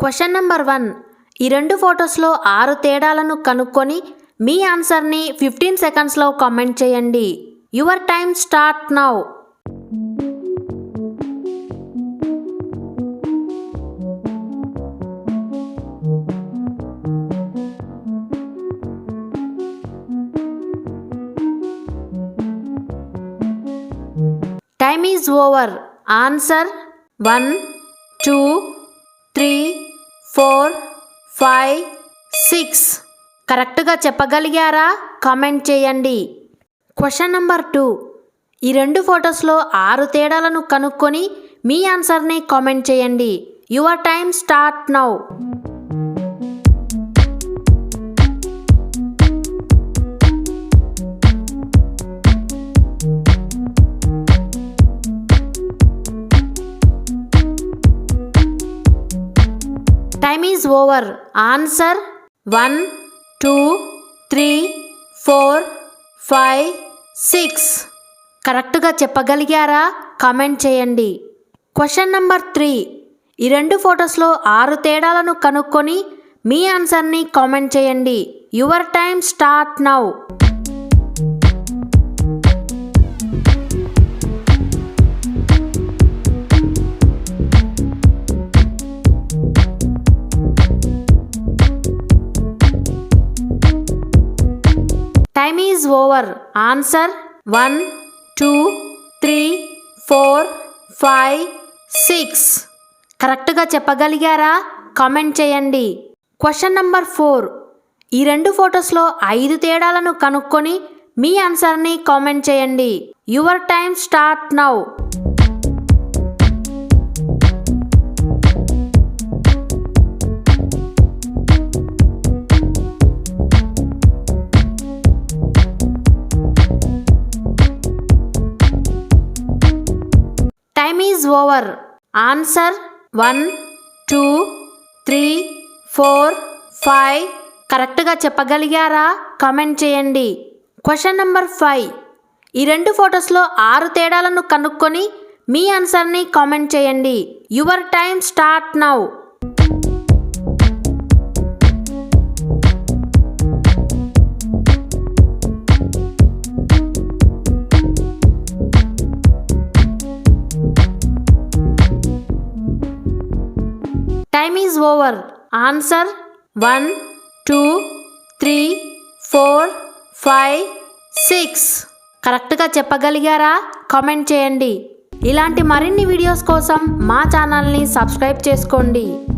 Question number 1. ఈ రెండు ఫొటోస్లో 6 తేడాలను కనుక్కొని మీ ఆన్సర్ని 15 సెకండ్స్లో కామెంట్ చేయండి. Your time start now. Time is over. Answer 1, 2, 3, 4, 5, 6. కరెక్ట్గా చెప్పగలిగారా? కామెంట్ చేయండి. Question number 2. ఈ రెండు ఫొటోస్లో 6 తేడాలను కనుక్కొని మీ ఆన్సర్ని కామెంట్ చేయండి. Your time start now. Time is over. Answer 1, 2, 3, 4, 5, 6. కరెక్ట్గా చెప్పగలిగారా? కామెంట్ చేయండి. Question number 3. ఈ రెండు ఫొటోస్లో 6 తేడాలను కనుక్కొని మీ ఆన్సర్ని కామెంట్ చేయండి. Your time start now. Time is over. Answer 1, 2, 3, 4, 5, 6. కరెక్ట్గా చెప్పగలిగారా? కామెంట్ చేయండి. Question number 4. ఈ రెండు ఫొటోస్లో 5 తేడాలను కనుక్కొని మీ ఆన్సర్ని కామెంట్ చేయండి. Your time start now. Time is over. Answer 1, 2, 3, 4, 5. కరెక్ట్గా చెప్పగలిగారా? కామెంట్ చేయండి. Question number 5. ఈ రెండు ఫొటోస్లో 6 తేడాలను కనుక్కొని మీ ఆన్సర్ని కామెంట్ చేయండి. Your time start now. Time is over. Answer 1, 2, 3, 4, 5, 6. కరెక్ట్గా చెప్పగలిగారా? కామెంట్ చేయండి. ఇలాంటి మరిన్ని వీడియోస్ కోసం మా ఛానల్ని సబ్స్క్రైబ్ చేసుకోండి.